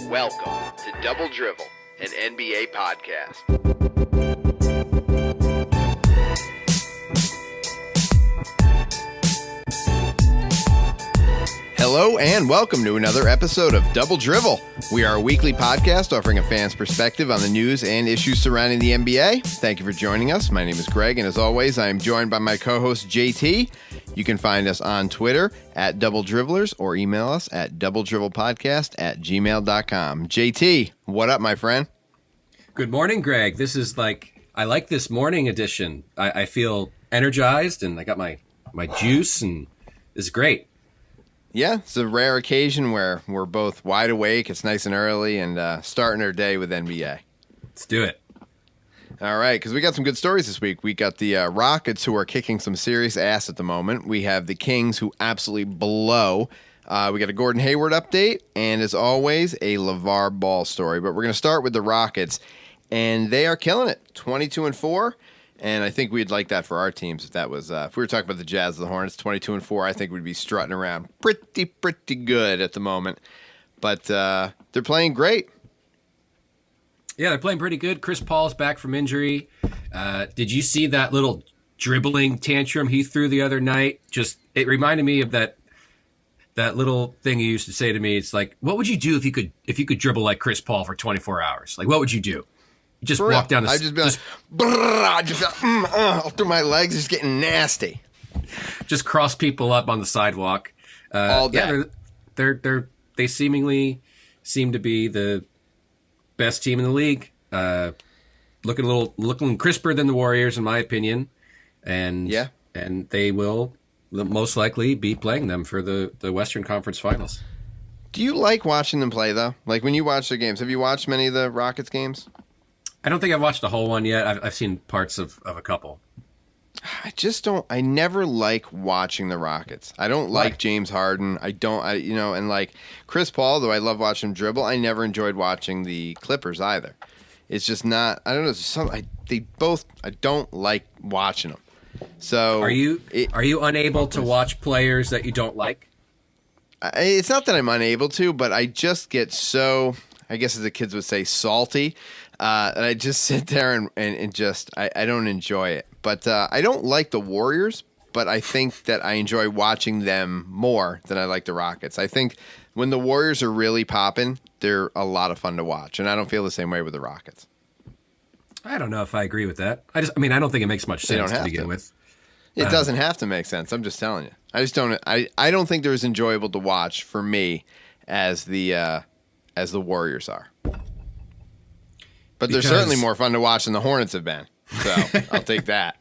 Welcome to Double Drivel, an NBA podcast. Hello and welcome to another episode of Double Drivel. We are a weekly podcast offering a fan's perspective on the news and issues surrounding the NBA. Thank you for joining us. My name is Greg, and as always, I am joined by my co-host JT. You can find us on Twitter at Double Dribblers or email us at doubledrivelpodcast@gmail.com. JT, what up, my friend? Good morning, Greg. This is I like this morning edition. I feel energized, and I got my juice, and it's great. Yeah, it's a rare occasion where we're both wide awake. It's nice and early, and starting our day with NBA. Let's do it. All right, because we got some good stories this week. We got the Rockets, who are kicking some serious ass at the moment. We have the Kings, who absolutely blow. We got a Gordon Hayward update, and as always, a LeVar Ball story. But we're going to start with the Rockets, and they are killing it, 22-4. And I think we'd like that for our teams if that was if we were talking about the Jazz or the Hornets, 22-4. I think we'd be strutting around pretty good at the moment. But they're playing great. Yeah, they're playing pretty good. Chris Paul's back from injury. Did you see that little dribbling tantrum he threw the other night? It reminded me of that little thing he used to say to me. It's like, what would you do if you could dribble like Chris Paul for 24 hours? Like, what would you do? You just walk down the I'd just be like, through my legs, just getting nasty. Just cross people up on the sidewalk. All day. Yeah, they seemingly seem to be the best team in the league. Looking crisper than the Warriors, in my opinion. And they will most likely be playing them for the Western Conference Finals. Do you like watching them play, though? Like, when you watch their games, have you watched many of the Rockets games? I don't think I've watched the whole one yet. I've seen parts of a couple. I never like watching the Rockets. I don't like James Harden. And like Chris Paul, though I love watching him dribble, I never enjoyed watching the Clippers either. It's just not, I don't know, I don't like watching them. So are you unable to watch players that you don't like? It's not that I'm unable to, but I just get so, I guess as the kids would say, salty. And I just sit there and just I don't enjoy it. But I don't like the Warriors, but I think that I enjoy watching them more than I like the Rockets. I think when the Warriors are really popping, they're a lot of fun to watch, and I don't feel the same way with the Rockets. I don't know if I agree with that. I don't think it makes much sense to begin with. It doesn't have to make sense. I'm just telling you. I don't think they're as enjoyable to watch for me as the Warriors are. But they're certainly more fun to watch than the Hornets have been. So I'll take that.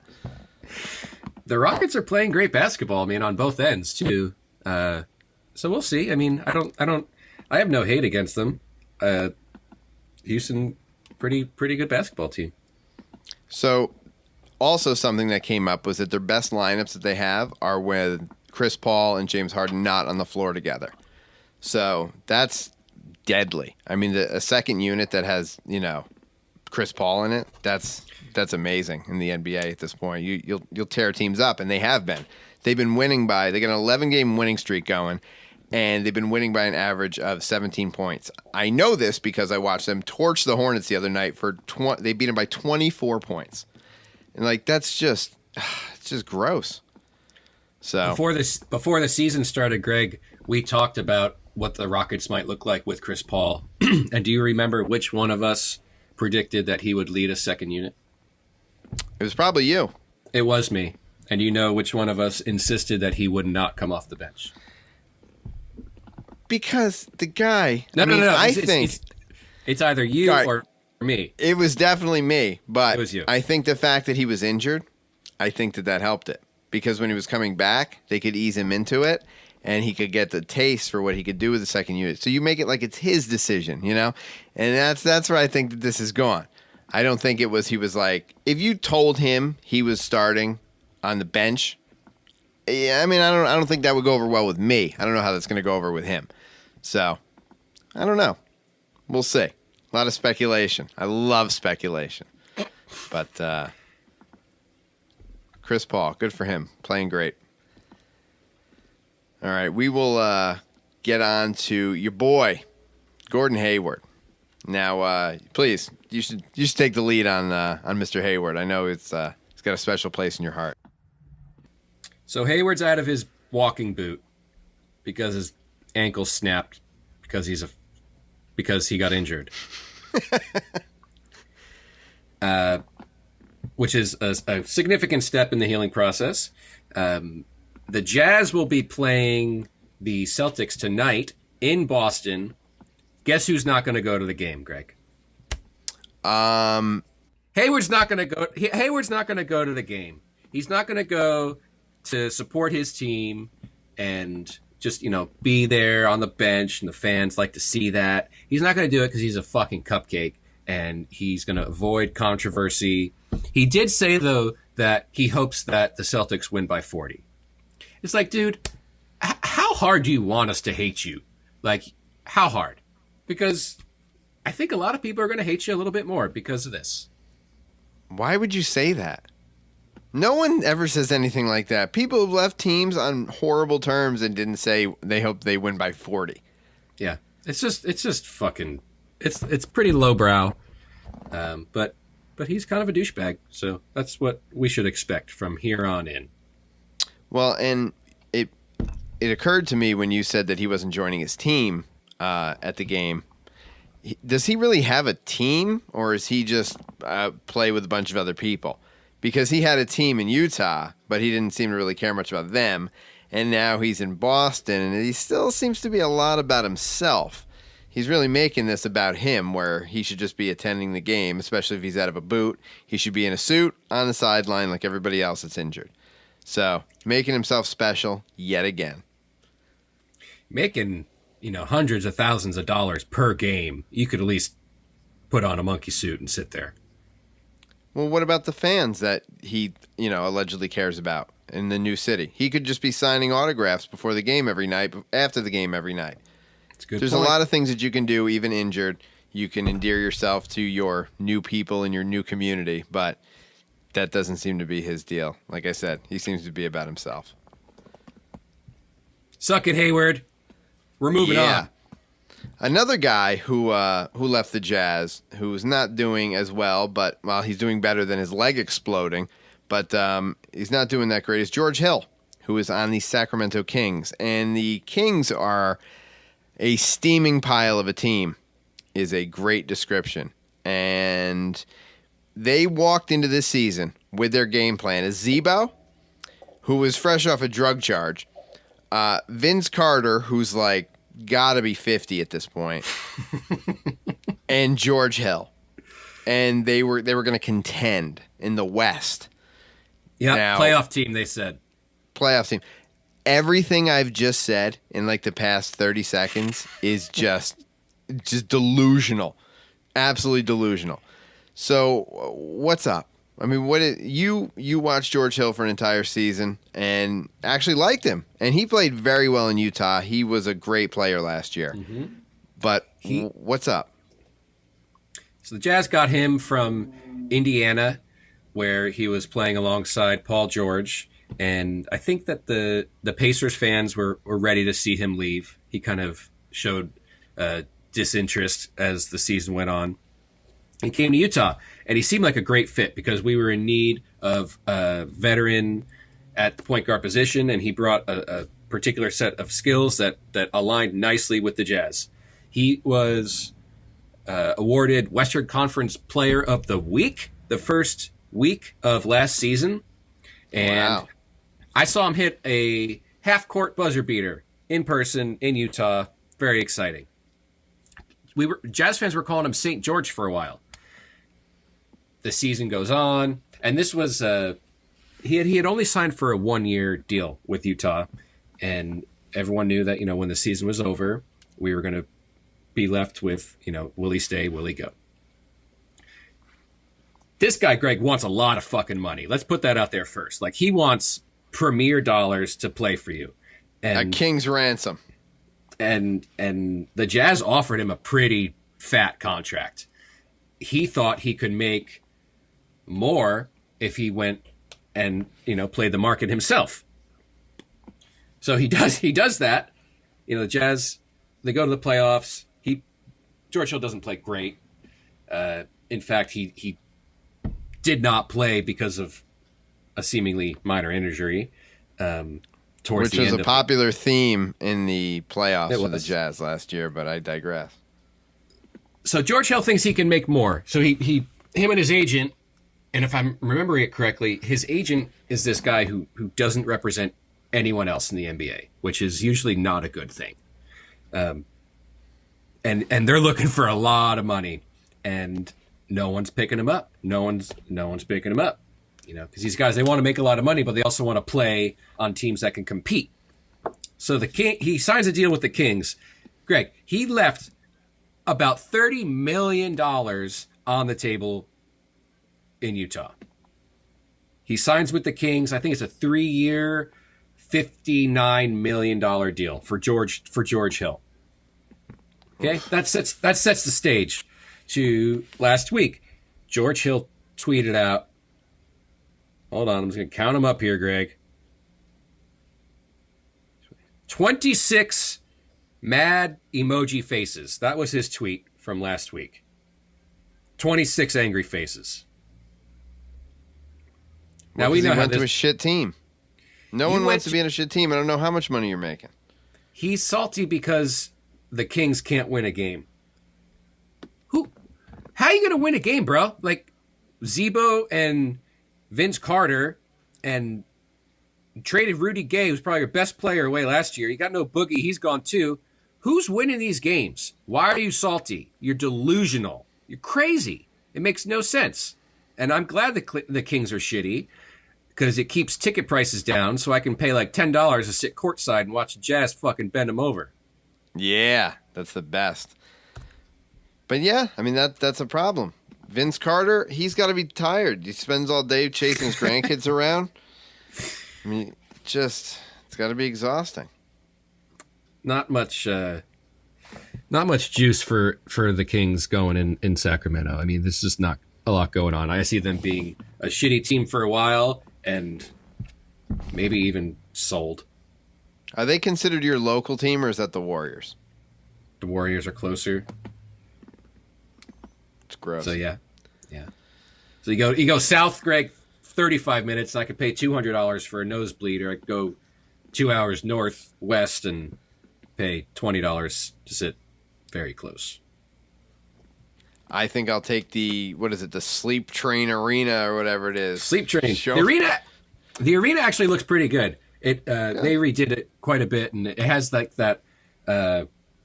The Rockets are playing great basketball, on both ends too. So we'll see. I have no hate against them. Houston, pretty good basketball team. So also something that came up was that their best lineups that they have are with Chris Paul and James Harden not on the floor together. So that's deadly. A second unit that has, Chris Paul in it, that's amazing in the NBA at this point. You'll tear teams up, and they have been. They've been winning they got an 11-game winning streak going, and they've been winning by an average of 17 points. I know this because I watched them torch the Hornets the other night they beat them by 24 points. And that's just it's just gross. So before the season started, Greg, we talked about what the Rockets might look like with Chris Paul. And do you remember which one of us predicted that he would lead a second unit? It was probably you. It was me. And you know which one of us insisted that he would not come off the bench? Because the guy... No. I think... It's either you or me. It was definitely me, but it was you. I think the fact that he was injured, I think that helped it. Because when he was coming back, they could ease him into it, and he could get the taste for what he could do with the second unit. So you make it like it's his decision, And that's where I think that this is gone. I don't think he was like, if you told him he was starting on the bench, I don't think that would go over well with me. I don't know how that's going to go over with him. So, I don't know. We'll see. A lot of speculation. I love speculation. But Chris Paul, good for him. Playing great. All right, we will get on to your boy, Gordon Hayward. Now, please, you should take the lead on Mr. Hayward. I know it's got a special place in your heart. So Hayward's out of his walking boot because his ankle snapped because he got injured. Which is a significant step in the healing process. The Jazz will be playing the Celtics tonight in Boston. Guess who's not going to go to the game, Greg? Hayward's not going to go. Hayward's not going to go to the game. He's not going to go to support his team and just, be there on the bench, and the fans like to see that. He's not going to do it because he's a fucking cupcake, and he's going to avoid controversy. He did say, though, that he hopes that the Celtics win by 40. It's like, dude, how hard do you want us to hate you? Like, how hard? Because I think a lot of people are going to hate you a little bit more because of this. Why would you say that? No one ever says anything like that. People have left teams on horrible terms and didn't say they hope they win by 40. Yeah, it's just fucking, it's pretty lowbrow, but he's kind of a douchebag, so that's what we should expect from here on in. Well, and it occurred to me when you said that he wasn't joining his team at the game. Does he really have a team, or is he just play with a bunch of other people? Because he had a team in Utah, but he didn't seem to really care much about them. And now he's in Boston, and he still seems to be a lot about himself. He's really making this about him, where he should just be attending the game, especially if he's out of a boot. He should be in a suit on the sideline like everybody else that's injured. So, making himself special yet again. Making, hundreds of thousands of dollars per game. You could at least put on a monkey suit and sit there. Well, what about the fans that he, allegedly cares about in the new city? He could just be signing autographs before the game every night, after the game every night. There's a lot of things that you can do, even injured. You can endear yourself to your new people in your new community, but that doesn't seem to be his deal. Like I said, he seems to be about himself. Suck it, Hayward. We're moving on. Another guy who left the Jazz, who's not doing as well, but he's doing better than his leg exploding, but he's not doing that great, is George Hill, who is on the Sacramento Kings. And the Kings are a steaming pile of a team, is a great description. And they walked into this season with their game plan as Zebo, who was fresh off a drug charge, Vince Carter, who's like got to be 50 at this point, and George Hill. And they were going to contend in the West. Yeah, playoff team, they said. Playoff team. Everything I've just said in like the past 30 seconds is just delusional. Absolutely delusional. So what's up? I mean, you watched George Hill for an entire season and actually liked him, and he played very well in Utah. He was a great player last year. Mm-hmm. But what's up? So the Jazz got him from Indiana, where he was playing alongside Paul George, and I think that the Pacers fans were ready to see him leave. He kind of showed disinterest as the season went on. He came to Utah, and he seemed like a great fit because we were in need of a veteran at the point guard position, and he brought a particular set of skills that aligned nicely with the Jazz. He was awarded Western Conference Player of the Week the first week of last season, and wow. I saw him hit a half-court buzzer beater in person in Utah. Very exciting. Jazz fans were calling him St. George for a while. The season goes on, and this was he had only signed for a 1-year deal with Utah, and everyone knew that when the season was over, we were going to be left with will he stay, will he go? This guy Greg wants a lot of fucking money. Let's put that out there first. Like, he wants premier dollars to play for you, and a king's ransom. And the Jazz offered him a pretty fat contract. He thought he could make more if he went and played the market himself. So he does that, The Jazz, they go to the playoffs. George Hill doesn't play great. In fact, he did not play because of a seemingly minor injury. Towards Which the was end a popular theme in the playoffs for the Jazz last year, but I digress. So George Hill thinks he can make more. So him and his agent, and if I'm remembering it correctly, his agent is this guy who doesn't represent anyone else in the NBA, which is usually not a good thing. And they're looking for a lot of money, and no one's picking him up. No one's picking him up. Because these guys, they want to make a lot of money, but they also want to play on teams that can compete. So he signs a deal with the Kings. Greg, he left about $30 million on the table in Utah. He signs with the Kings. I think it's a 3-year, $59 million deal for George Hill. Okay, that sets the stage to last week. George Hill tweeted out, hold on, I'm just going to count them up here, Greg. 26 mad emoji faces. That was his tweet from last week. 26 angry faces. Now we know he went to a shit team. No one wants to be in a shit team. I don't know how much money you're making. He's salty because the Kings can't win a game. How are you going to win a game, bro? Like Zebo and Vince Carter and traded Rudy Gay, who's probably your best player, away last year. You got no Boogie. He's gone too. Who's winning these games? Why are you salty? You're delusional. You're crazy. It makes no sense. And I'm glad the Kings are shitty because it keeps ticket prices down so I can pay like $10 to sit courtside and watch the Jazz fucking bend them over. Yeah, that's the best. But yeah, I mean, that's a problem. Vince Carter, he's got to be tired. He spends all day chasing his grandkids around. I mean, it's got to be exhausting. Not much juice for the Kings going in Sacramento. I mean, there's just not a lot going on. I see them being a shitty team for a while and maybe even sold. Are they considered your local team, or is that the Warriors? The Warriors are closer. It's gross. So yeah. So you go south, Greg, 35 minutes, and I could pay $200 for a nosebleed, or I could go 2 hours northwest and pay $20 to sit very close. I think I'll take the Sleep Train Arena or whatever it is. Sleep Train. The arena actually looks pretty good. They redid it quite a bit, and it has like that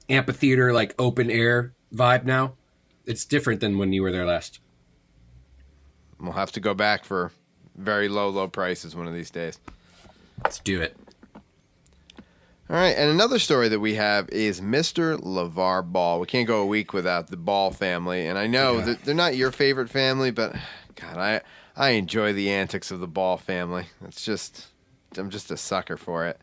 amphitheater, like open air vibe now. It's different than when you were there last. We'll have to go back for very low prices one of these days. Let's do it. All right, and another story that we have is Mr. LeVar Ball. We can't go a week without the Ball family, and I know that they're not your favorite family, but God, I enjoy the antics of the Ball family. I'm just a sucker for it.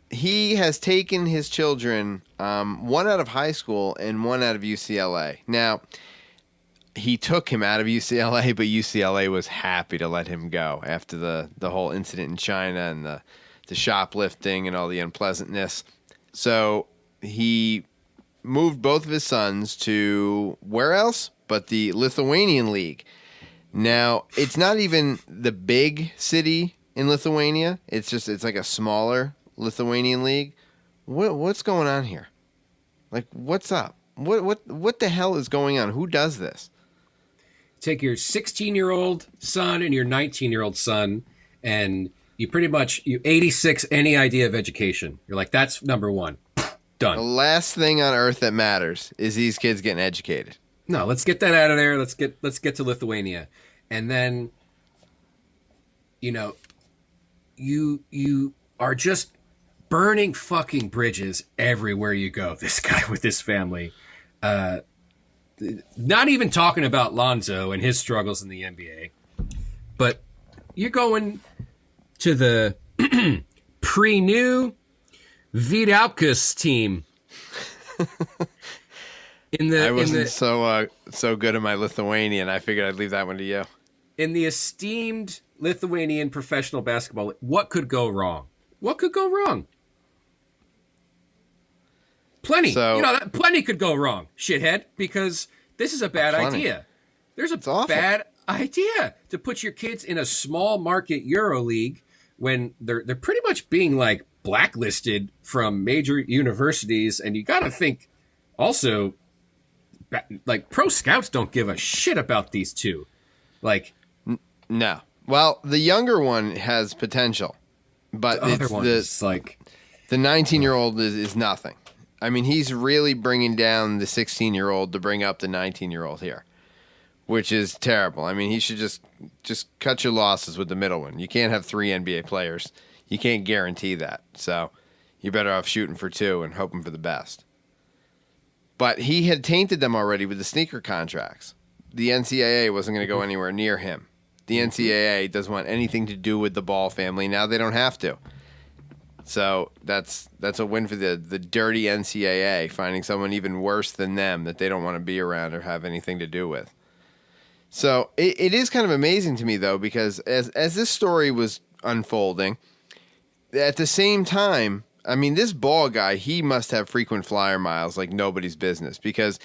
He has taken his children, one out of high school and one out of UCLA. Now, he took him out of UCLA, but UCLA was happy to let him go after the whole incident in China and the shoplifting and all the unpleasantness. So he moved both of his sons to where else but the Lithuanian League. Now, it's not even the big city in Lithuania. It's like a smaller Lithuanian league. What's going on here? Like, what's up? What the hell is going on? Who does this? Take your 16-year-old son and your 19-year-old son, and you 86 any idea of education. You're like, that's number one. Done. The last thing on earth that matters is these kids getting educated. No, let's get that out of there. Let's get to Lithuania. And then, you are just burning fucking bridges everywhere you go. This guy with his family. Not even talking about Lonzo and his struggles in the NBA, but you're going to the pre-new Vidaukas team. I wasn't so good at my Lithuanian. I figured I'd leave that one to you. In the esteemed Lithuanian professional basketball, what could go wrong? What could go wrong? Plenty. So, Plenty could go wrong, shithead, because this is a bad idea. There's a bad idea to put your kids in a small market Euro League when they're pretty much being like blacklisted from major universities. And you got to think also, like, pro scouts don't give a shit about these two. Like, no. Well, the younger one has potential, but the other one is like the 19-year-old is nothing. I mean, he's really bringing down the 16-year-old to bring up the 19-year-old here, which is terrible. I mean, he should just cut your losses with the middle one. You can't have 3 NBA players. You can't guarantee that. So you're better off shooting for 2 and hoping for the best. But he had tainted them already with the sneaker contracts. The NCAA wasn't going to go anywhere near him. The NCAA doesn't want anything to do with the Ball family. Now they don't have to. So that's a win for the dirty NCAA, finding someone even worse than them that they don't want to be around or have anything to do with. So it is kind of amazing to me, though, because as this story was unfolding, at the same time, I mean, this Ball guy, he must have frequent flyer miles like nobody's business, because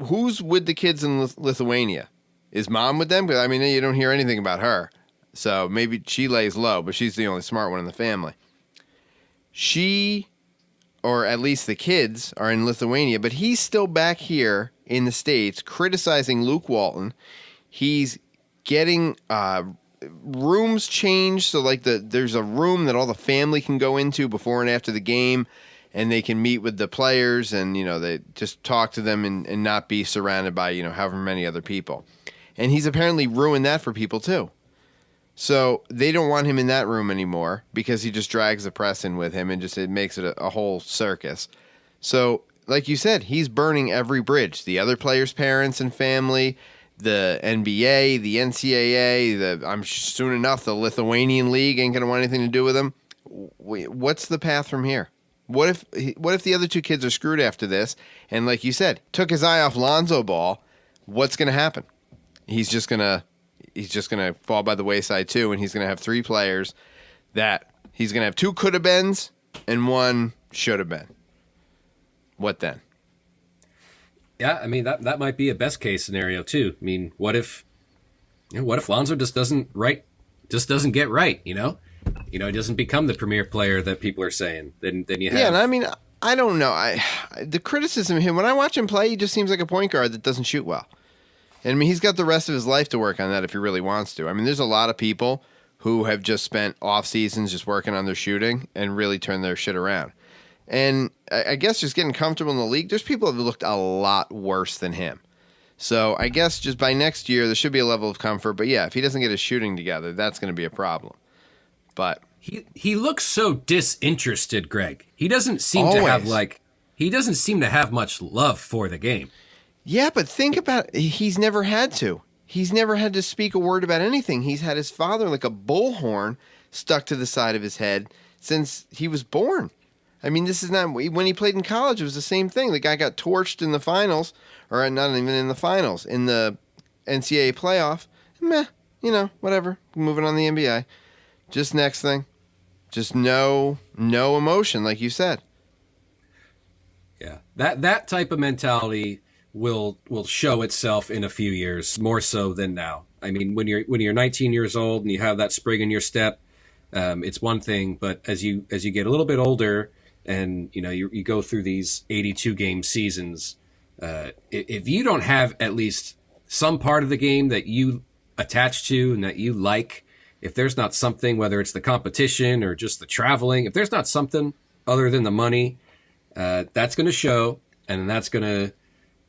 who's with the kids in Lithuania? Is mom with them? Because, I mean, you don't hear anything about her. So maybe she lays low, but she's the only smart one in the family. She, or at least the kids, are in Lithuania, but he's still back here in the States criticizing Luke Walton. He's getting rooms changed, so like there's a room that all the family can go into before and after the game, and they can meet with the players, and they just talk to them and not be surrounded by however many other people. And he's apparently ruined that for people too. So they don't want him in that room anymore because he just drags the press in with him and it makes it a whole circus. So, like you said, he's burning every bridge. The other players' parents and family, the NBA, the NCAA, soon enough, the Lithuanian League ain't going to want anything to do with him. What's the path from here? What if the other 2 kids are screwed after this? And like you said, took his eye off Lonzo Ball. What's going to happen? He's just gonna fall by the wayside too, and he's gonna have 3 players that he's gonna have 2 could have beens and 1 should have been. What then? Yeah, I mean that might be a best case scenario too. I mean, what if Lonzo just doesn't get right? He doesn't become the premier player that people are saying. Then you have. Yeah, and I mean, I don't know. The criticism of him, when I watch him play, he just seems like a point guard that doesn't shoot well. And I mean, he's got the rest of his life to work on that if he really wants to. I mean, there's a lot of people who have just spent off seasons just working on their shooting and really turned their shit around. And I guess just getting comfortable in the league, there's people who have looked a lot worse than him. So I guess just by next year, there should be a level of comfort. But yeah, if he doesn't get his shooting together, that's going to be a problem. But he looks so disinterested, Greg. He doesn't seem to have much love for the game. Yeah, but think about it. He's never had to. He's never had to speak a word about anything. He's had his father like a bullhorn stuck to the side of his head since he was born. I mean, this is not when he played in college. It was the same thing. The guy got torched in the finals, or not even in the finals, in the NCAA playoff. Meh, whatever. Moving on to the NBA. Just next thing, just no emotion, like you said. Yeah, that type of mentality will show itself in a few years, more so than now. I mean, when you're 19 years old and you have that spring in your step, it's one thing. But as you get a little bit older and you go through these 82 game seasons, if you don't have at least some part of the game that you attach to and that you like, if there's not something, whether it's the competition or just the traveling, if there's not something other than the money, that's going to show, and that's going to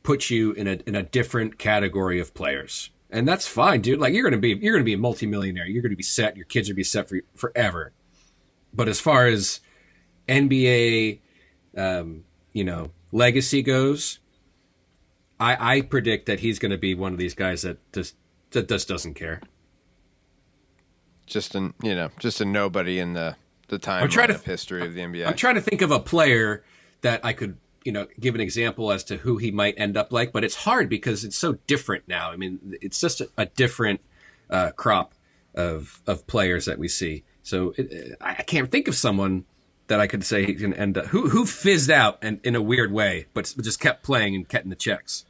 put you in a different category of players. And that's fine, dude. Like, you're gonna be a multimillionaire. You're gonna be set. Your kids are gonna be set for forever. But as far as NBA, legacy goes, I predict that he's gonna be one of these guys that just doesn't care. Just a nobody in the timeline of history of the NBA. I'm trying to think of a player that I could give an example as to who he might end up like, but it's hard because it's so different now. I mean, it's just a different crop of players that we see. So I can't think of someone that I could say he's going to end up. Who fizzed out and in a weird way, but just kept playing and getting the checks?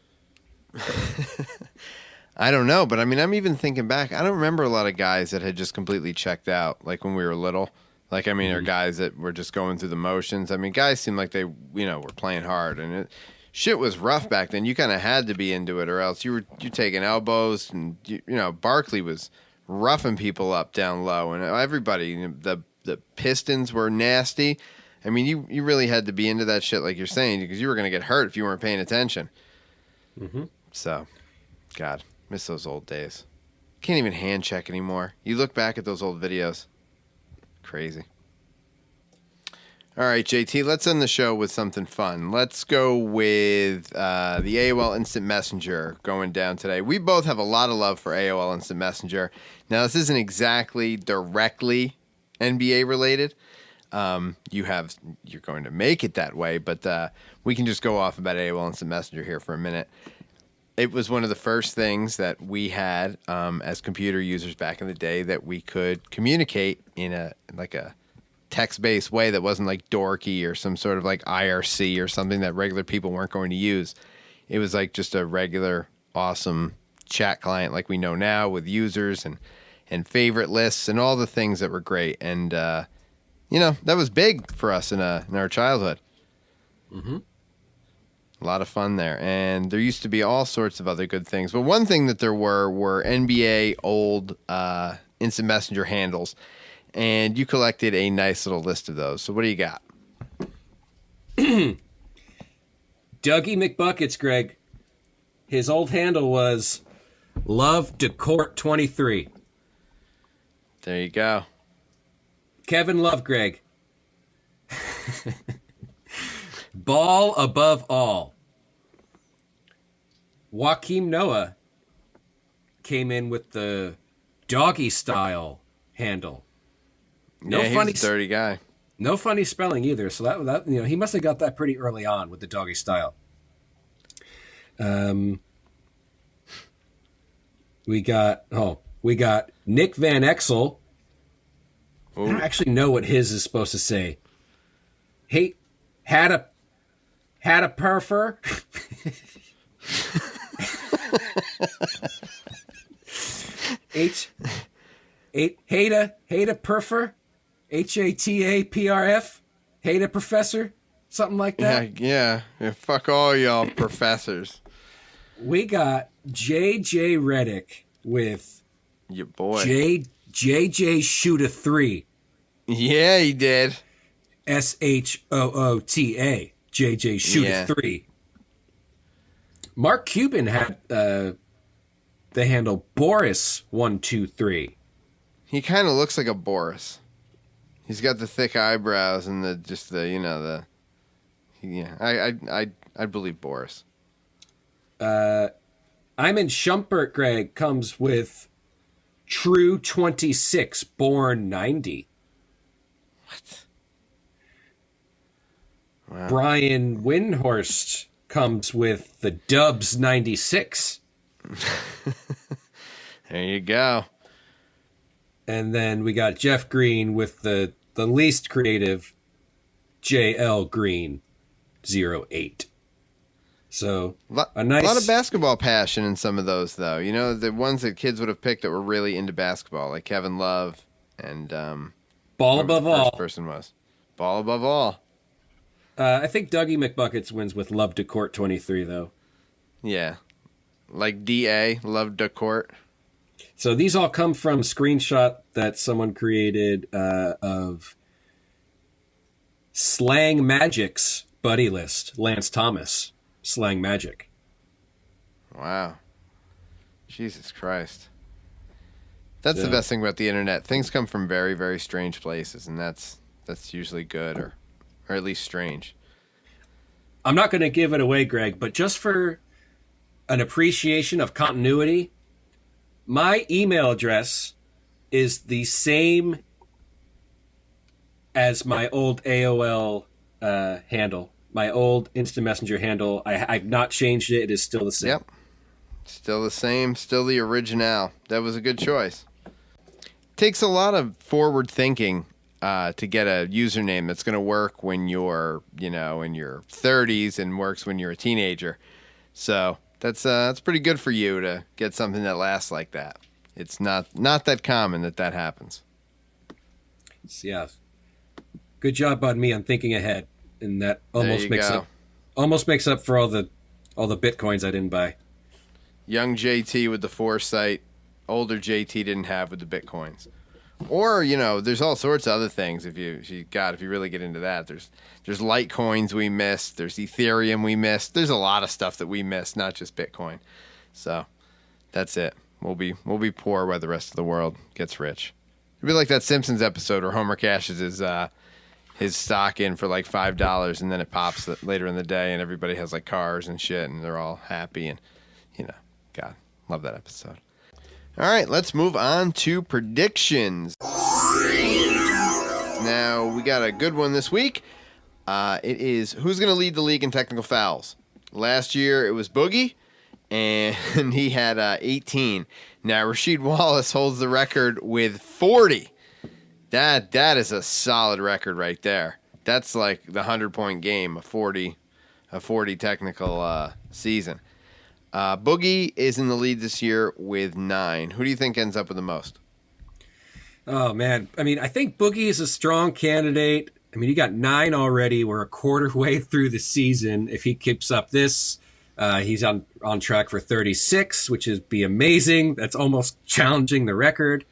I don't know, but I mean, I'm even thinking back. I don't remember a lot of guys that had just completely checked out, like when we were little. Like, I mean, or guys that were just going through the motions. I mean, guys seemed like they, were playing hard, and shit was rough back then. You kind of had to be into it, or else you taking elbows, and Barkley was roughing people up down low, and everybody, the Pistons were nasty. I mean, you really had to be into that shit, like you're saying, because you were going to get hurt if you weren't paying attention. Mm-hmm. So, God, miss those old days. Can't even hand check anymore. You look back at those old videos. Crazy. All right, JT, let's end the show with something fun. Let's go with the AOL Instant Messenger going down today. We both have a lot of love for AOL Instant Messenger. Now, this isn't exactly directly NBA related. You're going to make it that way, but we can just go off about AOL Instant Messenger here for a minute. It was one of the first things that we had as computer users back in the day that we could communicate in a text-based way that wasn't like dorky or some sort of like IRC or something that regular people weren't going to use. It was like just a regular, awesome chat client like we know now with users and favorite lists and all the things that were great. And, that was big for us in our childhood. Mm-hmm. A lot of fun there. And there used to be all sorts of other good things. But one thing that there were NBA old Instant Messenger handles. And you collected a nice little list of those. So what do you got? Dougie McBuckets, Greg. His old handle was Love Decourt 23. There you go. Kevin Love, Greg. Ball above all. Joakim Noah came in with the doggy style handle. No funny, he's a dirty guy. No funny spelling either. So that he must have got that pretty early on with the doggy style. We got Nick Van Exel. Ooh. I don't actually know what his is supposed to say. Hey, had a perfer. Hata perfer. HATAPRF. Hata professor. Something like that. Yeah. Fuck all y'all professors. We got JJ Redick with your boy JJ Shoot a 3. Yeah, he did. SHOOTA. JJ Shoot a 3. Mark Cuban had the handle Boris123. He kind of looks like a Boris. He's got the thick eyebrows and I'd believe Boris. I'm in Schumpert, Greg, comes with True 26, born 90. What? Wow. Brian Windhorst comes with the Dubs 96. There you go. And then we got Jeff Green with the least creative JL Green 08. So a lot of basketball passion in some of those, though. The ones that kids would have picked that were really into basketball, like Kevin Love and Ball Above All. First person was Ball Above All. I think Dougie McBuckets wins with Love Decourt 23, though. Yeah, like DA Love Decourt. So these all come from a screenshot that someone created of Slang Magic's buddy list. Lance Thomas, Slang Magic. Wow. Jesus Christ. That's the best thing about the internet. Things come from very, very strange places, and that's usually good or at least strange. I'm not going to give it away, Greg, but just for an appreciation of continuity, my email address is the same as my old AOL handle, my old Instant Messenger handle. I've not changed it. It is still the same. Yep. Still the same. Still the original. That was a good choice. Takes a lot of forward thinking to get a username that's going to work when you're, in your 30s and works when you're a teenager. So that's pretty good for you to get something that lasts like that. It's not that common that happens. Yeah. Good job on me on thinking ahead, and that almost makes up for all the Bitcoins I didn't buy. Young JT with the foresight, older JT didn't have with the Bitcoins. Or, there's all sorts of other things if you really get into that. There's Litecoins we missed, there's Ethereum we missed. There's a lot of stuff that we missed, not just Bitcoin. So that's it. We'll be poor while the rest of the world gets rich. It'd be like that Simpsons episode where Homer cashes his stock in for like $5 and then it pops later in the day and everybody has like cars and shit and they're all happy and God, love that episode. All right, let's move on to predictions. Now, we got a good one this week. It is who's going to lead the league in technical fouls. Last year, it was Boogie, and he had 18. Now, Rasheed Wallace holds the record with 40. That is a solid record right there. That's like the 100-point game, a 40 technical season. Boogie is in the lead this year with 9. Who do you think ends up with the most? Oh, man. I mean, I think Boogie is a strong candidate. I mean, he got 9 already. We're a quarter way through the season. If he keeps up this, he's on track for 36, which is be amazing. That's almost challenging the record.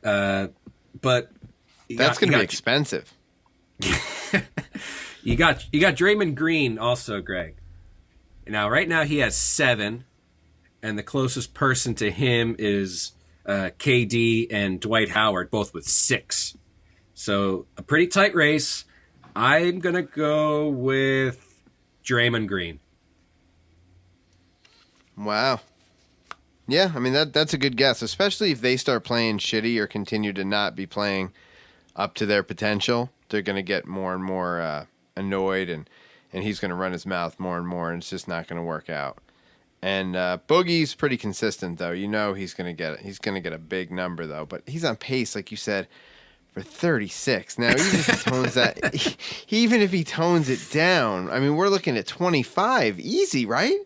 But that's going to be expensive. You got Draymond Green also, Greg. Now, right now he has 7, and the closest person to him is KD and Dwight Howard, both with 6. So a pretty tight race. I'm going to go with Draymond Green. Wow. Yeah, I mean, that's a good guess, especially if they start playing shitty or continue to not be playing up to their potential. They're going to get more and more annoyed, and he's going to run his mouth more and more, and it's just not going to work out. And Boogie's pretty consistent, though. He's going to get a big number, though. But he's on pace, like you said, for 36. Now, even if he tones it down, I mean, we're looking at 25, easy, right?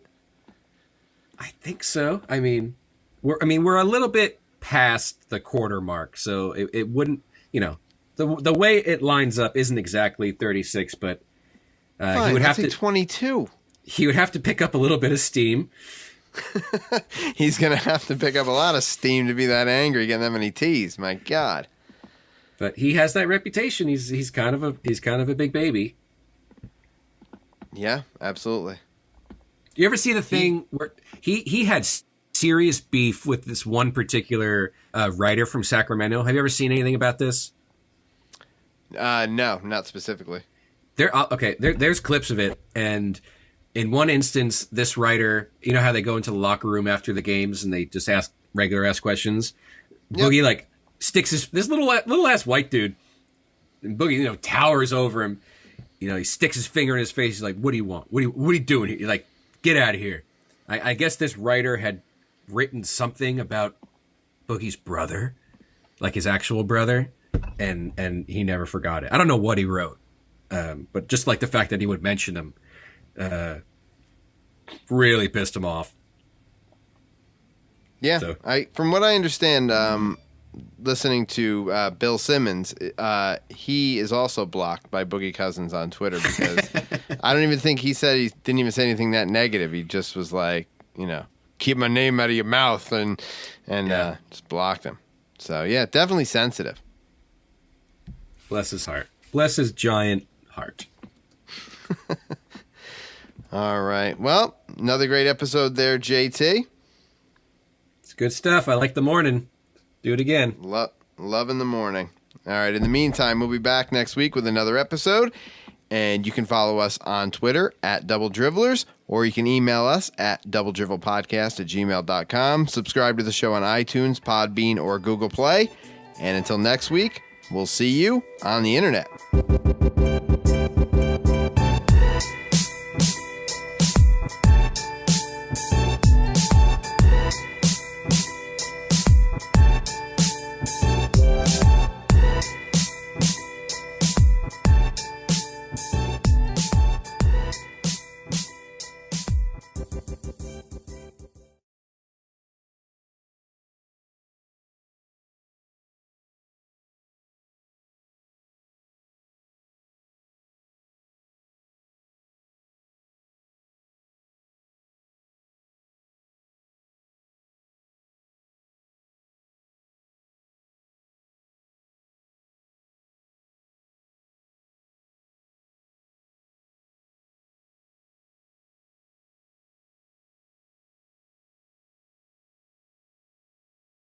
I think so. I mean, we're a little bit past the quarter mark, so it wouldn't, the way it lines up isn't exactly 36, but fine, he would have to 22. He would have to pick up a little bit of steam. He's going to have to pick up a lot of steam to be that angry, getting that many T's. My God. But he has that reputation. He's kind of a big baby. Yeah, absolutely. Do you ever see the thing where he had serious beef with this one particular writer from Sacramento? Have you ever seen anything about this? No, not specifically. There's clips of it, and in one instance, this writer, you know how they go into the locker room after the games and they just ask regular ass questions. Yep. Boogie sticks this little ass white dude, and Boogie towers over him. He sticks his finger in his face. He's like, "What do you want? What are you doing here?" He's like, "Get out of here." I guess this writer had written something about Boogie's brother, like his actual brother, and he never forgot it. I don't know what he wrote. But just like the fact that he would mention him really pissed him off. Yeah, so. From what I understand, listening to Bill Simmons, he is also blocked by Boogie Cousins on Twitter because I don't even think he didn't even say anything that negative. He just was like, keep my name out of your mouth and just blocked him. So, yeah, definitely sensitive. Bless his heart. Bless his giant heart. All right. Well, another great episode there, JT. It's good stuff. I like the morning. Do it again. Love in the morning. All right. In the meantime, we'll be back next week with another episode. And you can follow us on Twitter at Double Dribblers, or you can email us at doubledrivelpodcast@gmail.com. Subscribe to the show on iTunes, Podbean, or Google Play. And until next week, we'll see you on the internet.